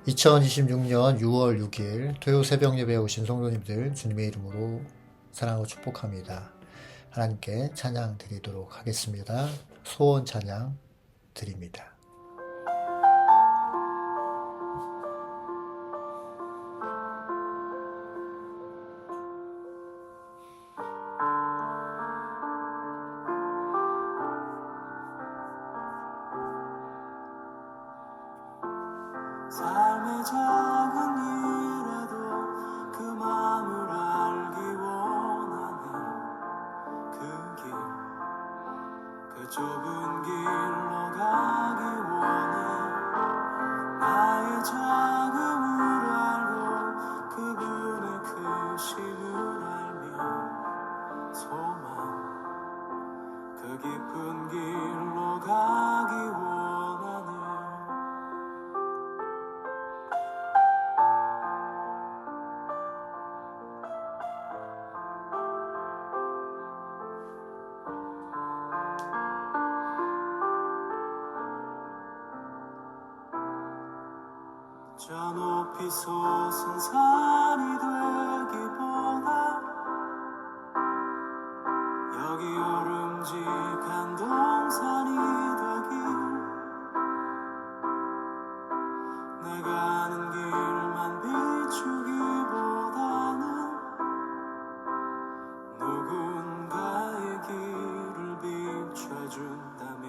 2026년 6월 6일 토요 새벽 예배에 오신 성도님들 주님의 이름으로 사랑하고 축복합니다. 하나님께 찬양 드리도록 하겠습니다. 소원 찬양 드립니다. 삶의 작은 일에도 그 마음을 알기 원하네. 그 좁은 길로 가기 원해. 나의 작음을 알고 그분의 크심을 알며 소망 그 깊은 길로 가기 원하네. 저 높이 솟은 산이 되기보다 여기 오름직한 동산이 되길. 내가 아는 길만 비추기보다는 누군가의 길을 비춰준다면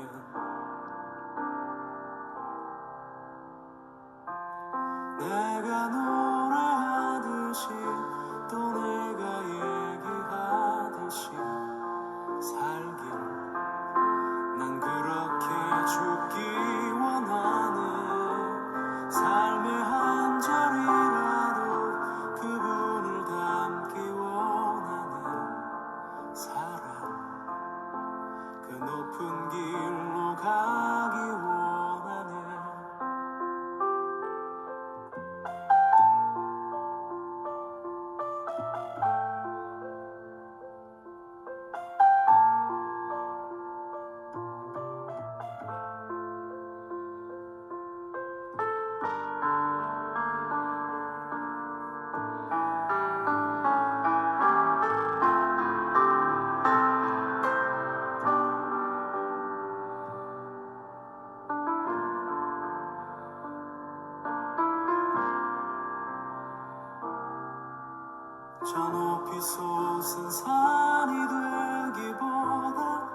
내가 노래하듯이 또 내가 얘기하듯이 살길 난 그렇게 죽기 원하네. 삶의 한 절이라도 그분을 닮기 원하네. 사랑 그 높은 길로 가기 원하네. 저 높이 솟은 산이 되기보다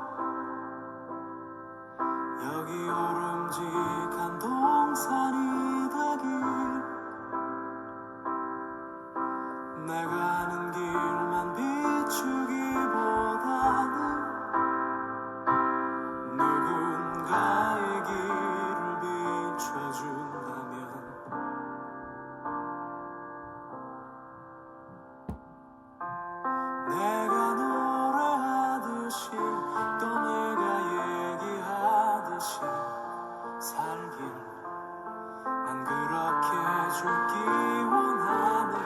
여기 오름직한 동산이 되길. 내가 아는 길만 비추기보다는 누군가의 길을 비춰준다면 내가 노래하듯이 또 내가 얘기하듯이 살길 난 그렇게 죽기 원하네.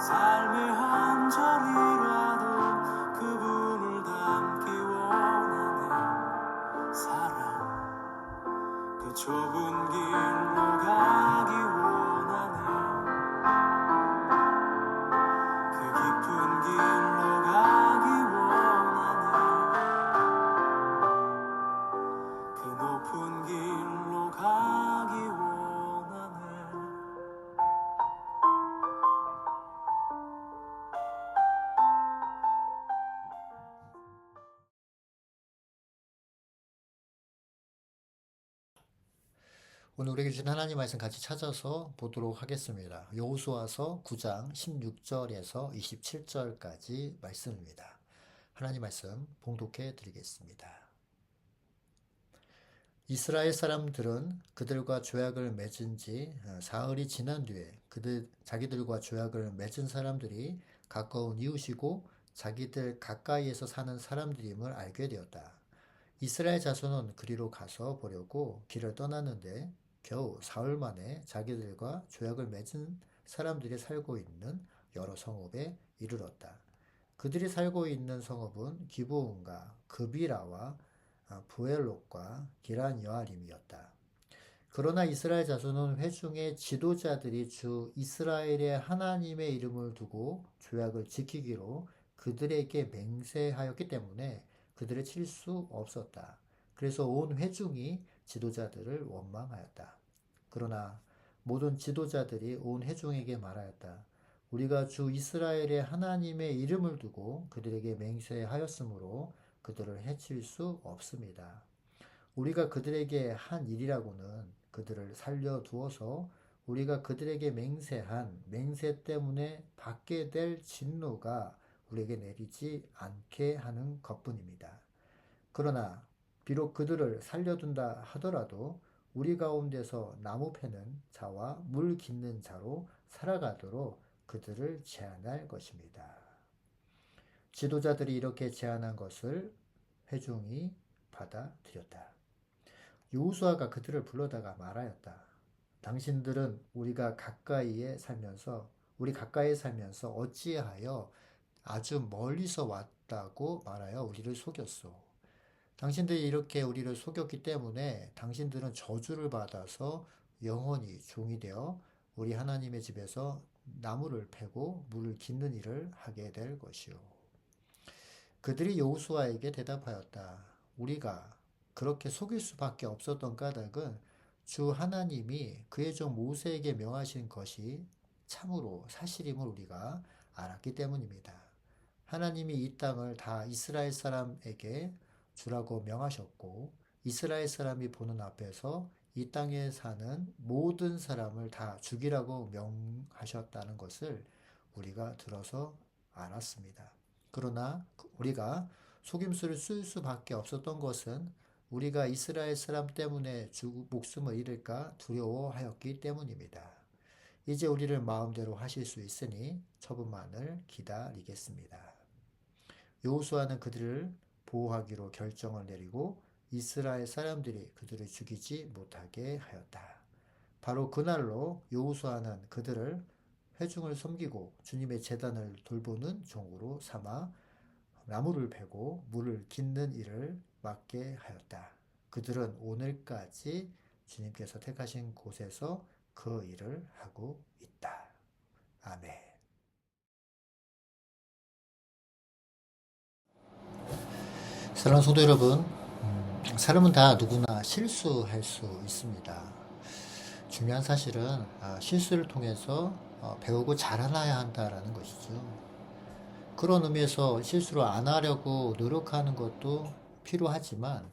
삶의 한 절이라도 그분을 닮기 원하네. 사랑 그 좁은 길로 가기 원하네. 그 깊은 길로 가기 원하네. 그 높은 길로 가기 원하네. 오늘 우리에게 주신 하나님 말씀 같이 찾아서 보도록 하겠습니다. 여호수아서 9장 16절에서 27절까지 말씀입니다. 하나님 말씀 봉독해 드리겠습니다. 이스라엘 사람들은 그들과 조약을 맺은 지 사흘이 지난 뒤에 자기들과 조약을 맺은 사람들이 가까운 이웃이고 자기들 가까이에서 사는 사람들임을 알게 되었다. 이스라엘 자손은 그리로 가서 보려고 길을 떠났는데 겨우 사흘 만에 자기들과 조약을 맺은 사람들이 살고 있는 여러 성읍에 이르렀다. 그들이 살고 있는 성읍은 기브온과 그비라와 부엘롯과 기란 여아림이었다. 그러나 이스라엘 자손은 회중의 지도자들이 주 이스라엘의 하나님의 이름을 두고 조약을 지키기로 그들에게 맹세하였기 때문에 그들을 칠 수 없었다. 그래서 온 회중이 지도자들을 원망하였다. 그러나 모든 지도자들이 온 회중에게 말하였다. 우리가 주 이스라엘의 하나님의 이름을 두고 그들에게 맹세하였으므로 그들을 해칠 수 없습니다. 우리가 그들에게 한 일이라고는 그들을 살려두어서 우리가 그들에게 맹세한 맹세 때문에 받게 될 진노가 우리에게 내리지 않게 하는 것뿐입니다. 그러나 비록 그들을 살려둔다 하더라도 우리 가운데서 나무 패는 자와 물 깃는 자로 살아가도록 그들을 제한할 것입니다. 지도자들이 이렇게 제안한 것을 회중이 받아들였다. 여호수아가 그들을 불러다가 말하였다. 당신들은 우리 가까이에 살면서 어찌하여 아주 멀리서 왔다고 말하여 우리를 속였소. 당신들이 이렇게 우리를 속였기 때문에 당신들은 저주를 받아서 영원히 종이 되어 우리 하나님의 집에서 나무를 패고 물을 깃는 일을 하게 될 것이요. 그들이 여호수아에게 대답하였다. 우리가 그렇게 속일 수밖에 없었던 까닭은 주 하나님이 그의 종 모세에게 명하신 것이 참으로 사실임을 우리가 알았기 때문입니다. 하나님이 이 땅을 다 이스라엘 사람에게 주라고 명하셨고 이스라엘 사람이 보는 앞에서 이 땅에 사는 모든 사람을 다 죽이라고 명하셨다는 것을 우리가 들어서 알았습니다. 그러나 우리가 속임수를 쓸 수밖에 없었던 것은 우리가 이스라엘 사람 때문에 목숨을 잃을까 두려워하였기 때문입니다. 이제 우리를 마음대로 하실 수 있으니 처분만을 기다리겠습니다. 여호수아는 그들을 보호하기로 결정을 내리고 이스라엘 사람들이 그들을 죽이지 못하게 하였다. 바로 그날로 여호수아는 그들을 회중을 섬기고 주님의 제단을 돌보는 종으로 삼아 나무를 베고 물을 깃는 일을 맡게 하였다. 그들은 오늘까지 주님께서 택하신 곳에서 그 일을 하고 있다. 아멘. 사랑하는 성도 여러분, 사람은 다 누구나 실수할 수 있습니다. 중요한 사실은 실수를 통해서 배우고 자라나야 한다라는 것이죠. 그런 의미에서 실수를 안 하려고 노력하는 것도 필요하지만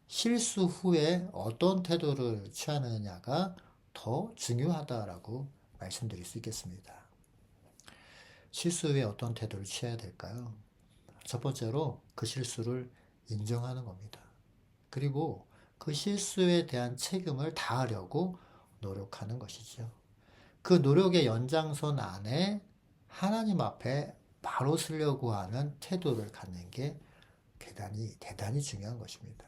실수 후에 어떤 태도를 취하느냐가 더 중요하다라고 말씀드릴 수 있겠습니다. 실수 후에 어떤 태도를 취해야 될까요? 첫 번째로 그 실수를 인정하는 겁니다. 그리고 그 실수에 대한 책임을 다하려고 노력하는 것이죠. 그 노력의 연장선 안에 하나님 앞에 바로 서려고 하는 태도를 갖는 게 대단히 중요한 것입니다.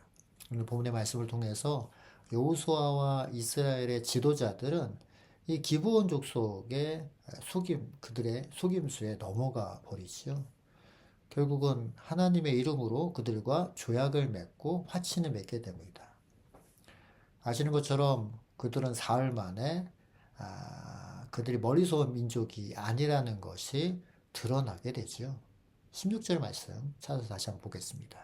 오늘 본문의 말씀을 통해서 여호수아와 이스라엘의 지도자들은 이 기브온 족속의 그들의 속임수에 넘어가 버리죠. 결국은 하나님의 이름으로 그들과 조약을 맺고 화친을 맺게 됩니다. 아시는 것처럼 그들은 사흘 만에 그들이 멀리서 온 민족이 아니라는 것이 드러나게 되죠. 16절 말씀 찾아서 다시 한번 보겠습니다.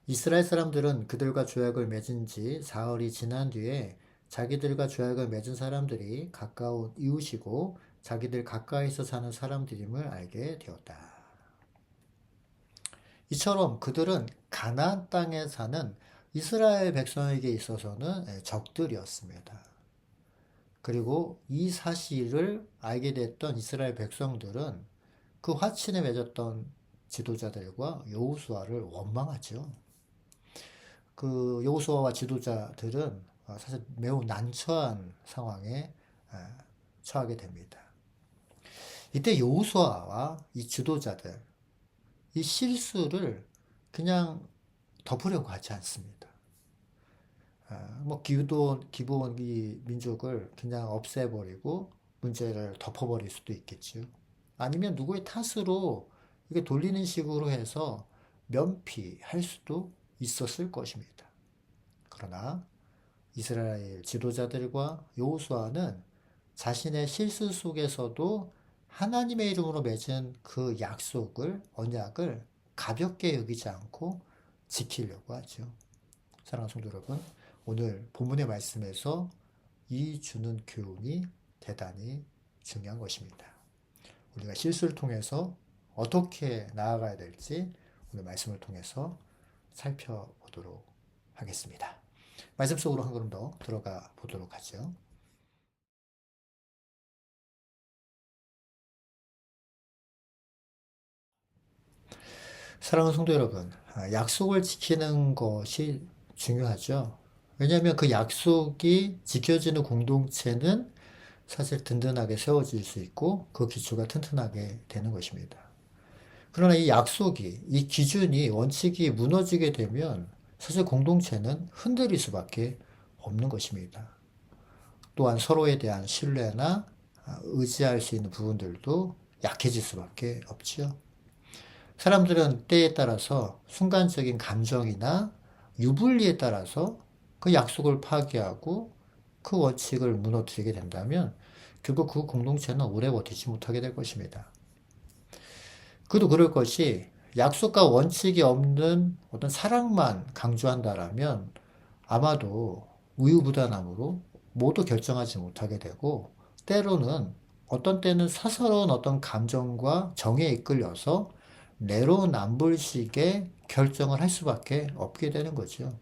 이스라엘 사람들은 그들과 조약을 맺은 지 사흘이 지난 뒤에 자기들과 조약을 맺은 사람들이 가까운 이웃이고 자기들 가까이서 사는 사람들임을 알게 되었다. 이처럼 그들은 가나안 땅에 사는 이스라엘 백성에게 있어서는 적들이었습니다. 그리고 이 사실을 알게 됐던 이스라엘 백성들은 그 화친에 맺었던 지도자들과 여호수아를 원망하죠. 그 여호수아와 지도자들은 사실 매우 난처한 상황에 처하게 됩니다. 이때 여호수아와 이 지도자들, 이 실수를 그냥 덮으려고 하지 않습니다. 기브온 이 민족을 그냥 없애버리고 문제를 덮어버릴 수도 있겠죠. 아니면 누구의 탓으로 이게 돌리는 식으로 해서 면피할 수도 있었을 것입니다. 그러나 이스라엘 지도자들과 여호수아는 자신의 실수 속에서도 하나님의 이름으로 맺은 그 약속을, 언약을 가볍게 여기지 않고 지키려고 하죠. 사랑하는 성도 여러분, 오늘 본문의 말씀에서 이 주는 교훈이 대단히 중요한 것입니다. 우리가 실수를 통해서 어떻게 나아가야 될지 오늘 말씀을 통해서 살펴보도록 하겠습니다. 말씀 속으로 한 걸음 더 들어가 보도록 하죠. 사랑하는 성도 여러분, 약속을 지키는 것이 중요하죠. 왜냐하면 그 약속이 지켜지는 공동체는 사실 든든하게 세워질 수 있고 그 기초가 튼튼하게 되는 것입니다. 그러나 이 약속이, 이 기준이, 원칙이 무너지게 되면 사실 공동체는 흔들릴 수밖에 없는 것입니다. 또한 서로에 대한 신뢰나 의지할 수 있는 부분들도 약해질 수밖에 없죠. 사람들은 때에 따라서 순간적인 감정이나 유불리에 따라서 그 약속을 파기하고 그 원칙을 무너뜨리게 된다면 결국 그 공동체는 오래 버티지 못하게 될 것입니다. 그도 그럴 것이 약속과 원칙이 없는 어떤 사랑만 강조한다라면 아마도 우유부단함으로 모두 결정하지 못하게 되고 때로는 어떤 때는 사사로운 어떤 감정과 정에 이끌려서 내로남불식의 결정을 할 수밖에 없게 되는 거죠.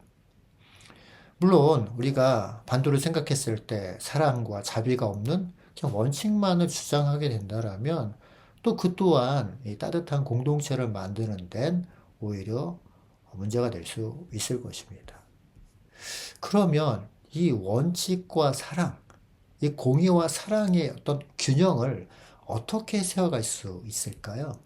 물론 우리가 반대로 생각했을 때 사랑과 자비가 없는 그냥 원칙만을 주장하게 된다라면 또 그 또한 이 따뜻한 공동체를 만드는 데는 오히려 문제가 될 수 있을 것입니다. 그러면 이 원칙과 사랑, 이 공의와 사랑의 어떤 균형을 어떻게 세워갈 수 있을까요?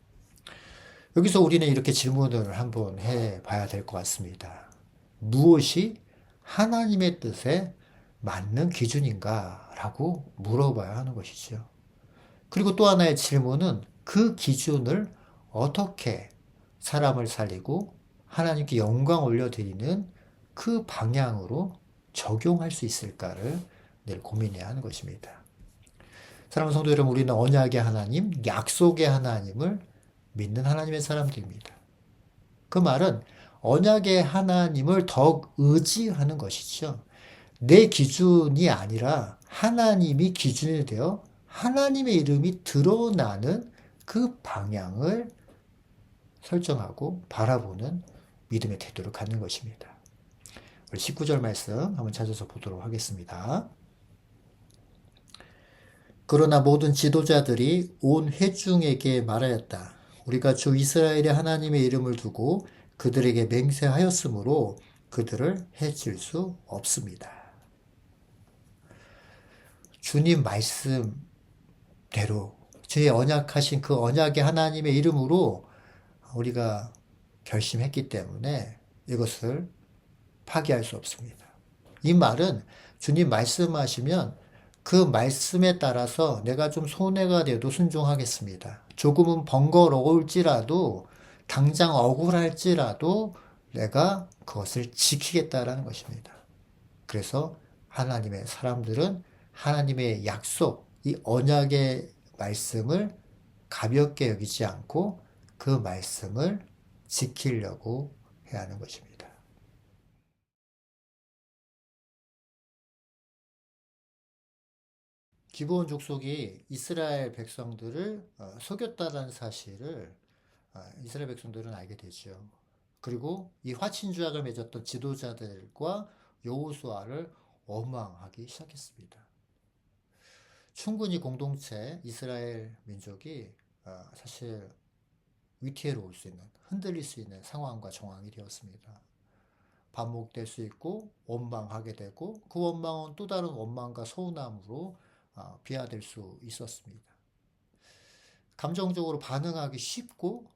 여기서 우리는 이렇게 질문을 한번 해 봐야 될 것 같습니다. 무엇이 하나님의 뜻에 맞는 기준인가? 라고 물어봐야 하는 것이죠. 그리고 또 하나의 질문은 그 기준을 어떻게 사람을 살리고 하나님께 영광 올려드리는 그 방향으로 적용할 수 있을까를 늘 고민해야 하는 것입니다. 사랑하는 성도 여러분, 우리는 언약의 하나님, 약속의 하나님을 믿는 하나님의 사람들입니다. 그 말은 언약의 하나님을 더욱 의지하는 것이죠. 내 기준이 아니라 하나님이 기준이 되어 하나님의 이름이 드러나는 그 방향을 설정하고 바라보는 믿음의 태도를 갖는 것입니다. 우리 19절 말씀 한번 찾아서 보도록 하겠습니다. 그러나 모든 지도자들이 온 회중에게 말하였다. 우리가 주 이스라엘의 하나님의 이름을 두고 그들에게 맹세하였으므로 그들을 해칠 수 없습니다. 주님 말씀대로 주의 언약하신 그 언약의 하나님의 이름으로 우리가 결심했기 때문에 이것을 파기할 수 없습니다. 이 말은 주님 말씀하시면 그 말씀에 따라서 내가 좀 손해가 돼도 순종하겠습니다. 조금은 번거로울지라도 당장 억울할지라도 내가 그것을 지키겠다라는 것입니다. 그래서 하나님의 사람들은 하나님의 약속, 이 언약의 말씀을 가볍게 여기지 않고 그 말씀을 지키려고 해야 하는 것입니다. 기브온 족속이 이스라엘 백성들을 속였다는 사실을 이스라엘 백성들은 알게 되죠. 그리고 이 화친주약을 맺었던 지도자들과 여호수아를 원망하기 시작했습니다. 충분히 공동체 이스라엘 민족이 사실 위태로울 수 있는, 흔들릴 수 있는 상황과 정황이 되었습니다. 반목될 수 있고 원망하게 되고 그 원망은 또 다른 원망과 서운함으로 비화될 수 있었습니다. 감정적으로 반응하기 쉽고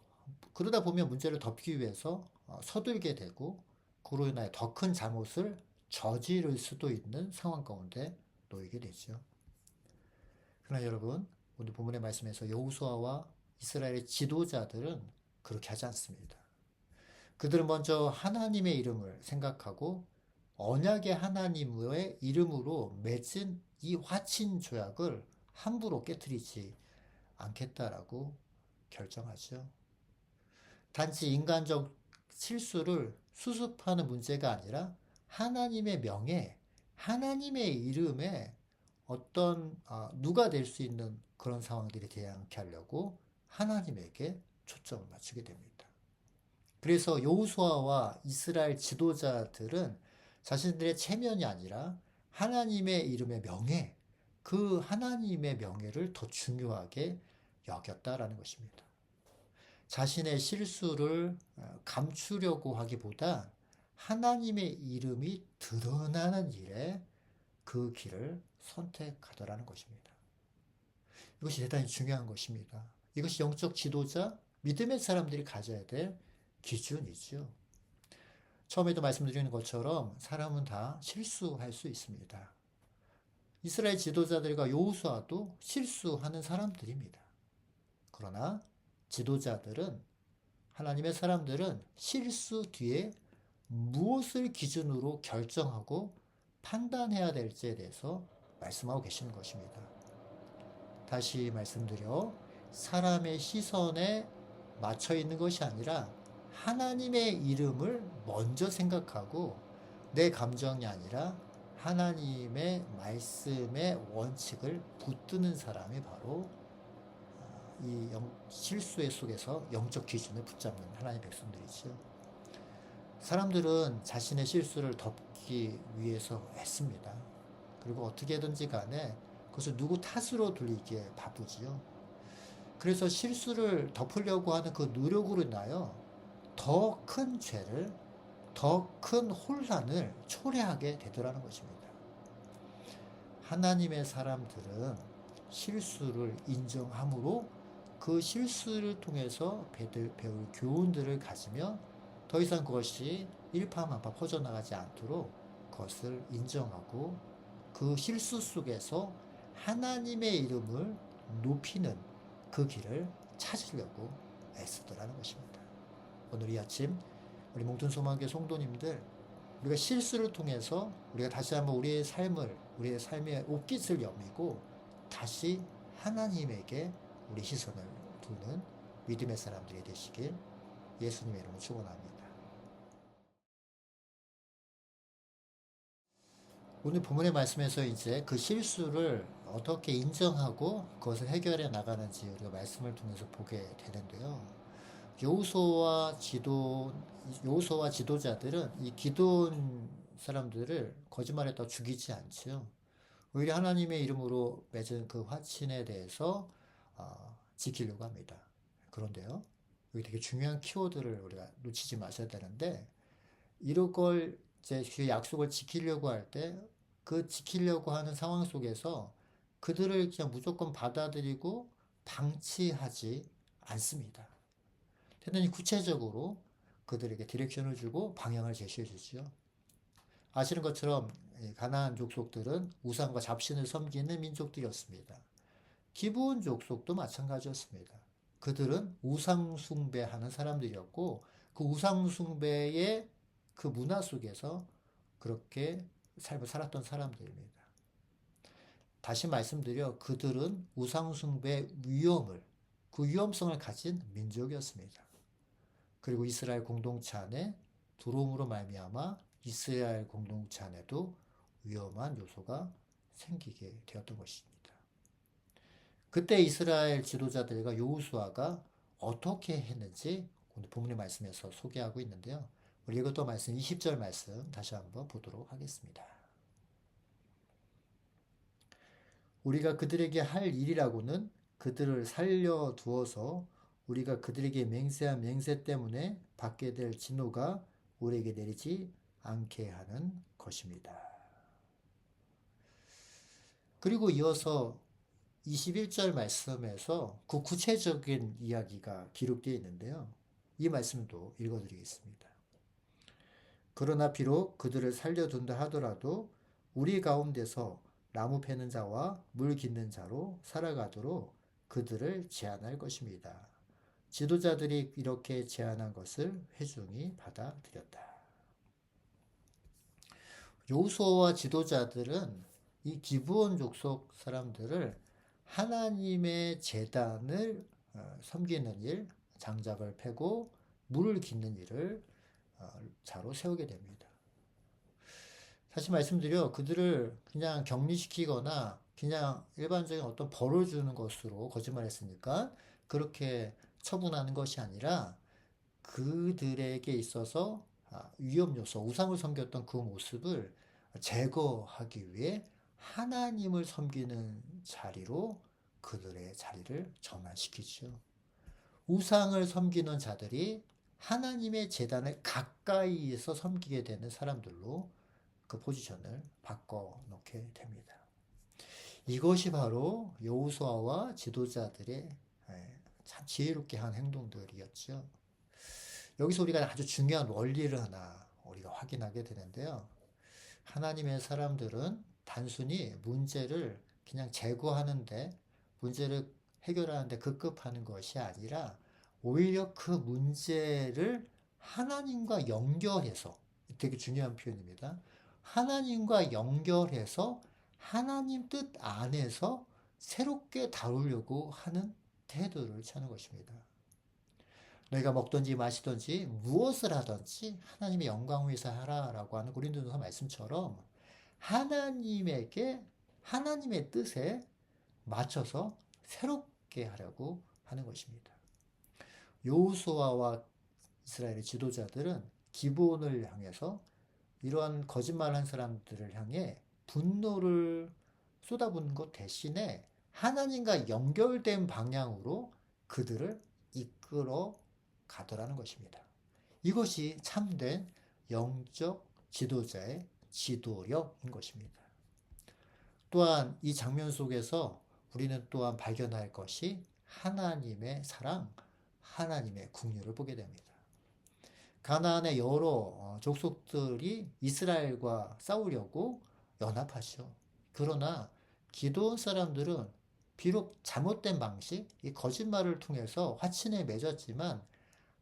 그러다 보면 문제를 덮기 위해서 서둘게 되고 그로 인하여 더 큰 잘못을 저지를 수도 있는 상황 가운데 놓이게 되죠. 그러나 여러분, 오늘 본문의 말씀에서 여호수아와 이스라엘의 지도자들은 그렇게 하지 않습니다. 그들은 먼저 하나님의 이름을 생각하고 언약의 하나님의 이름으로 맺은 이 화친 조약을 함부로 깨뜨리지 않겠다라고 결정하죠. 단지 인간적 실수를 수습하는 문제가 아니라 하나님의 명예, 하나님의 이름에 어떤 누가 될 수 있는 그런 상황들이 되지 않게 하려고 하나님에게 초점을 맞추게 됩니다. 그래서 여호수아와 이스라엘 지도자들은 자신들의 체면이 아니라 하나님의 이름의 명예, 그 하나님의 명예를 더 중요하게 여겼다라는 것입니다. 자신의 실수를 감추려고 하기보다 하나님의 이름이 드러나는 일에 그 길을 선택하더라는 것입니다. 이것이 대단히 중요한 것입니다. 이것이 영적 지도자, 믿음의 사람들이 가져야 될 기준이죠. 처음에도 말씀드리는 것처럼 사람은 다 실수할 수 있습니다. 이스라엘 지도자들과 여호수아도 실수하는 사람들입니다. 그러나 지도자들은 하나님의 사람들은 실수 뒤에 무엇을 기준으로 결정하고 판단해야 될지에 대해서 말씀하고 계시는 것입니다. 다시 말씀드려 사람의 시선에 맞춰 있는 것이 아니라 하나님의 이름을 먼저 생각하고 내 감정이 아니라 하나님의 말씀의 원칙을 붙드는 사람이 바로 이 실수의 속에서 영적 기준을 붙잡는 하나님의 백성들이죠. 사람들은 자신의 실수를 덮기 위해서 애씁니다. 그리고 어떻게든지 간에 그것을 누구 탓으로 돌리기에 바쁘지요. 그래서 실수를 덮으려고 하는 그 노력으로 인하여 더 큰 죄를, 더 큰 혼란을 초래하게 되더라는 것입니다. 하나님의 사람들은 실수를 인정함으로 그 실수를 통해서 배울 교훈들을 가지며 더 이상 그것이 일파만파 퍼져나가지 않도록 그것을 인정하고 그 실수 속에서 하나님의 이름을 높이는 그 길을 찾으려고 애쓰더라는 것입니다. 오늘 이 아침 우리 몽튼 소망교회 성도님들, 우리가 실수를 통해서 우리가 다시 한번 우리의 삶의 옷깃을 여미고 다시 하나님에게 우리 시선을 두는 믿음의 사람들이 되시길 예수님의 이름으로 축원합니다. 오늘 본문의 말씀에서 이제 그 실수를 어떻게 인정하고 그것을 해결해 나가는지 우리가 말씀을 통해서 보게 되는데요. 여호수아와 지도자들은 이 기드온 사람들을 거짓말에다 죽이지 않죠. 오히려 하나님의 이름으로 맺은 그 화친에 대해서 지키려고 합니다. 그런데요, 여기 되게 중요한 키워드를 우리가 놓치지 마셔야 되는데, 이런 걸 이제 그 약속을 지키려고 할 때, 그 지키려고 하는 상황 속에서 그들을 그냥 무조건 받아들이고 방치하지 않습니다. 대단히 구체적으로 그들에게 디렉션을 주고 방향을 제시해 주죠. 아시는 것처럼 가나안 족속들은 우상과 잡신을 섬기는 민족들이었습니다. 기브온 족속도 마찬가지였습니다. 그들은 우상 숭배하는 사람들이었고 그 우상 숭배의 그 문화 속에서 그렇게 삶을 살았던 사람들입니다. 다시 말씀드려 그들은 우상 숭배의 그 위험성을 가진 민족이었습니다. 그리고 이스라엘 공동체 안에 들어옴으로 말미암아 이스라엘 공동체 안에도 위험한 요소가 생기게 되었던 것입니다. 그때 이스라엘 지도자들과 여호수아가 어떻게 했는지 오늘 본문의 말씀에서 소개하고 있는데요. 우리 읽었던 말씀 20절 말씀 다시 한번 보도록 하겠습니다. 우리가 그들에게 할 일이라고는 그들을 살려두어서 우리가 그들에게 맹세한 맹세 때문에 받게 될 진노가 우리에게 내리지 않게 하는 것입니다. 그리고 이어서 21절 말씀에서 그 구체적인 이야기가 기록되어 있는데요. 이 말씀도 읽어드리겠습니다. 그러나 비록 그들을 살려둔다 하더라도 우리 가운데서 나무 패는 자와 물 깃는 자로 살아가도록 그들을 제한할 것입니다. 지도자들이 이렇게 제안한 것을 회중이 받아들였다. 여호수아와 지도자들은 이 기브온 족속 사람들을 하나님의 제단을 섬기는 일, 장작을 패고 물을 깃는 일을 자로 세우게 됩니다. 다시 말씀드려 그들을 그냥 격리시키거나 그냥 일반적인 어떤 벌을 주는 것으로 거짓말했으니까 그렇게 처분하는 것이 아니라 그들에게 있어서 위험 요소, 우상을 섬겼던 그 모습을 제거하기 위해 하나님을 섬기는 자리로 그들의 자리를 전환시키죠. 우상을 섬기는 자들이 하나님의 제단을 가까이에서 섬기게 되는 사람들로 그 포지션을 바꿔놓게 됩니다. 이것이 바로 여호수아와 지도자들의 참 지혜롭게 한 행동들이었죠. 여기서 우리가 아주 중요한 원리를 하나 우리가 확인하게 되는데요. 하나님의 사람들은 단순히 문제를 그냥 제거하는데 문제를 해결하는데 급급하는 것이 아니라 오히려 그 문제를 하나님과 연결해서 되게 중요한 표현입니다. 하나님과 연결해서 하나님 뜻 안에서 새롭게 다루려고 하는 태도를 찾는 것입니다. 너희가 먹든지 마시든지 무엇을 하든지 하나님의 영광을 위해서 하라라고 하는 고린도전서 말씀처럼 하나님에게 하나님의 뜻에 맞춰서 새롭게 하려고 하는 것입니다. 여호수아와 이스라엘의 지도자들은 기브온을 향해서 이러한 거짓말한 사람들을 향해 분노를 쏟아붓는 것 대신에 하나님과 연결된 방향으로 그들을 이끌어 가더라는 것입니다. 이것이 참된 영적 지도자의 지도력인 것입니다. 또한 이 장면 속에서 우리는 또한 발견할 것이 하나님의 사랑, 하나님의 긍휼을 보게 됩니다. 가나안의 여러 족속들이 이스라엘과 싸우려고 연합하죠. 그러나 기드온 사람들은 비록 잘못된 방식, 이 거짓말을 통해서 화친에 맺었지만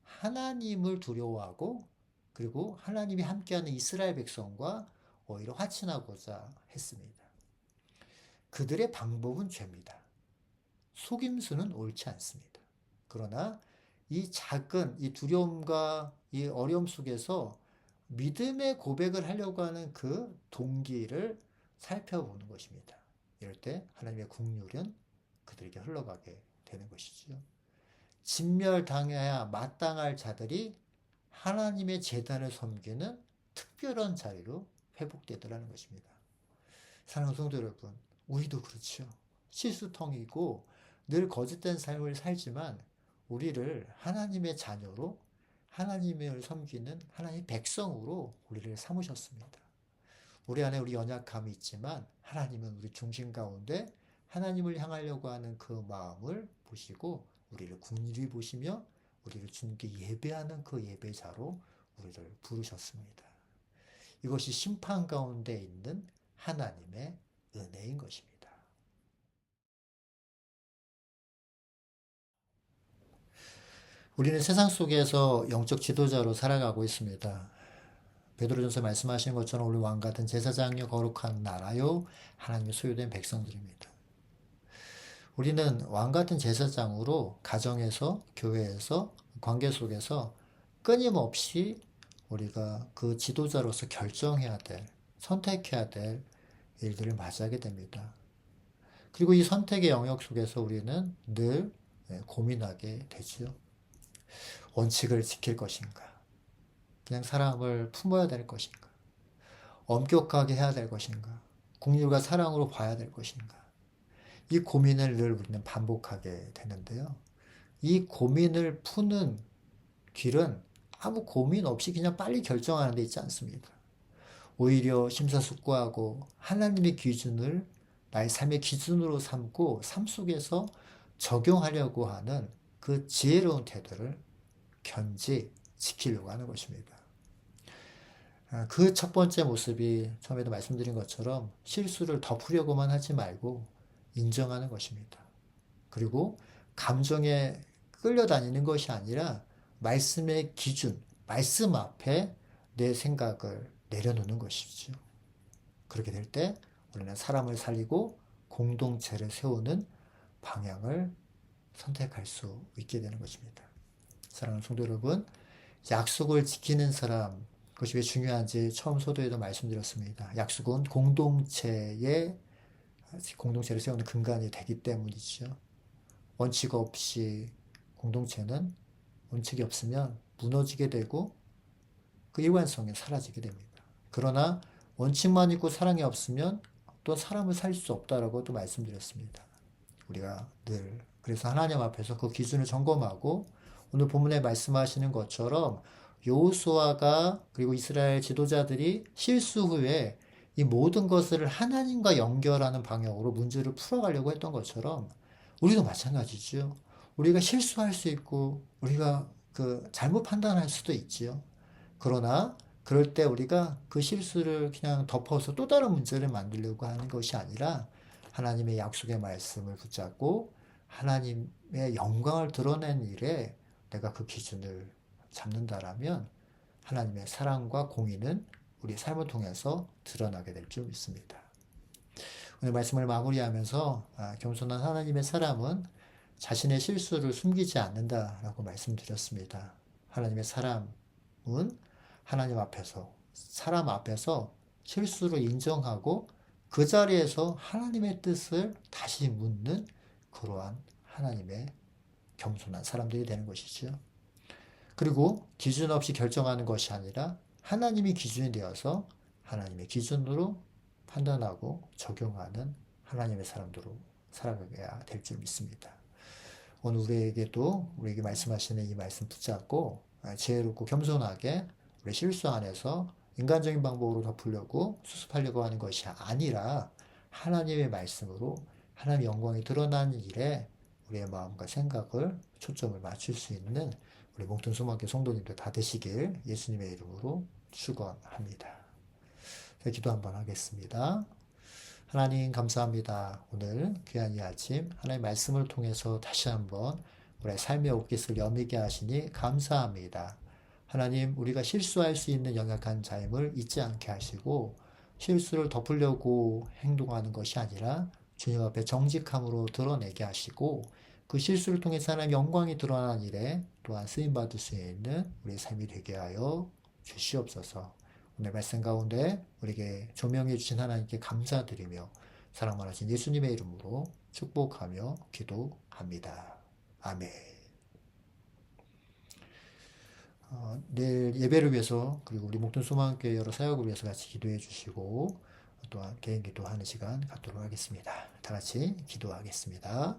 하나님을 두려워하고 그리고 하나님이 함께하는 이스라엘 백성과 오히려 화친하고자 했습니다. 그들의 방법은 죄입니다. 속임수는 옳지 않습니다. 그러나 이 작은 이 두려움과 이 어려움 속에서 믿음의 고백을 하려고 하는 그 동기를 살펴보는 것입니다. 이럴 때 하나님의 긍휼은 그들에게 흘러가게 되는 것이죠. 진멸당해야 마땅할 자들이 하나님의 제단을 섬기는 특별한 자리로 회복되더라는 것입니다. 사랑하는 성도 여러분, 우리도 그렇죠. 실수통이고 늘 거짓된 삶을 살지만 우리를 하나님의 자녀로 하나님을 섬기는 하나님의 백성으로 우리를 삼으셨습니다. 우리 안에 우리 연약함이 있지만 하나님은 우리 중심 가운데 하나님을 향하려고 하는 그 마음을 보시고 우리를 긍휼히 보시며 우리를 주님께 예배하는 그 예배자로 우리를 부르셨습니다. 이것이 심판 가운데 있는 하나님의 은혜인 것입니다. 우리는 세상 속에서 영적 지도자로 살아가고 있습니다. 베드로전서 말씀하신 것처럼 우리 왕 같은 제사장요 거룩한 나라요 하나님의 소유된 백성들입니다. 우리는 왕 같은 제사장으로 가정에서 교회에서 관계 속에서 끊임없이 우리가 그 지도자로서 결정해야 될 선택해야 될 일들을 맞이하게 됩니다. 그리고 이 선택의 영역 속에서 우리는 늘 고민하게 되지요. 원칙을 지킬 것인가? 그냥 사람을 품어야 될 것인가? 엄격하게 해야 될 것인가? 긍휼과 사랑으로 봐야 될 것인가? 이 고민을 늘 우리는 반복하게 되는데요. 이 고민을 푸는 길은 아무 고민 없이 그냥 빨리 결정하는 데 있지 않습니다. 오히려 심사숙고하고 하나님의 기준을 나의 삶의 기준으로 삼고 삶 속에서 적용하려고 하는 그 지혜로운 태도를 견지 지키려고 하는 것입니다. 그 첫 번째 모습이 처음에도 말씀드린 것처럼 실수를 덮으려고만 하지 말고 인정하는 것입니다. 그리고 감정에 끌려다니는 것이 아니라 말씀의 기준, 말씀 앞에 내 생각을 내려놓는 것이죠. 그렇게 될 때 우리는 사람을 살리고 공동체를 세우는 방향을 선택할 수 있게 되는 것입니다. 사랑하는 성도 여러분, 약속을 지키는 사람, 그것이 왜 중요한지 처음 소도에도 말씀드렸습니다. 약속은 공동체를 세우는 근간이 되기 때문이죠. 원칙 없이 공동체는 원칙이 없으면 무너지게 되고 그 일관성이 사라지게 됩니다. 그러나 원칙만 있고 사랑이 없으면 또 사람을 살릴 수 없다라고 또 말씀드렸습니다. 우리가 늘 그래서 하나님 앞에서 그 기준을 점검하고 오늘 본문에 말씀하시는 것처럼 여호수아가 그리고 이스라엘 지도자들이 실수 후에 이 모든 것을 하나님과 연결하는 방향으로 문제를 풀어가려고 했던 것처럼 우리도 마찬가지죠. 우리가 실수할 수 있고 우리가 잘못 판단할 수도 있지요. 그러나 그럴 때 우리가 그 실수를 그냥 덮어서 또 다른 문제를 만들려고 하는 것이 아니라 하나님의 약속의 말씀을 붙잡고 하나님의 영광을 드러낸 일에 내가 그 기준을 잡는다라면 하나님의 사랑과 공의는 우리 삶을 통해서 드러나게 될 줄 믿습니다. 오늘 말씀을 마무리하면서 겸손한 하나님의 사람은 자신의 실수를 숨기지 않는다라고 말씀드렸습니다. 하나님의 사람은 하나님 앞에서, 사람 앞에서 실수를 인정하고 그 자리에서 하나님의 뜻을 다시 묻는 그러한 하나님의 겸손한 사람들이 되는 것이죠. 그리고 기준 없이 결정하는 것이 아니라 하나님이 기준이 되어서 하나님의 기준으로 판단하고 적용하는 하나님의 사람들로 살아가야 될 줄 믿습니다. 오늘 우리에게 말씀하시는 이 말씀 붙잡고 지혜롭고 겸손하게 우리 실수 안에서 인간적인 방법으로 덮으려고 수습하려고 하는 것이 아니라 하나님의 말씀으로 하나님의 영광이 드러나는 일에 우리의 마음과 생각을 초점을 맞출 수 있는 우리 몽튼 소망교회 성도님들 다 되시길 예수님의 이름으로 축원합니다. 기도 한번 하겠습니다. 하나님 감사합니다. 오늘 귀한 이 아침 하나님의 말씀을 통해서 다시 한번 우리의 삶의 옷깃을 여미게 하시니 감사합니다. 하나님, 우리가 실수할 수 있는 연약한 자임을 잊지 않게 하시고 실수를 덮으려고 행동하는 것이 아니라 주님 앞에 정직함으로 드러내게 하시고 그 실수를 통해서 하나님 영광이 드러난 일에 또한 쓰임받을 수 있는 우리의 삶이 되게 하여 주시옵소서. 오늘 말씀 가운데 우리에게 조명해 주신 하나님께 감사드리며 사랑 많으신 예수님의 이름으로 축복하며 기도합니다. 아멘. 내일 예배를 위해서 그리고 우리 목돈 소망교회 여러 사역을 위해서 같이 기도해 주시고 또한 개인 기도하는 시간 갖도록 하겠습니다. 다 같이 기도하겠습니다.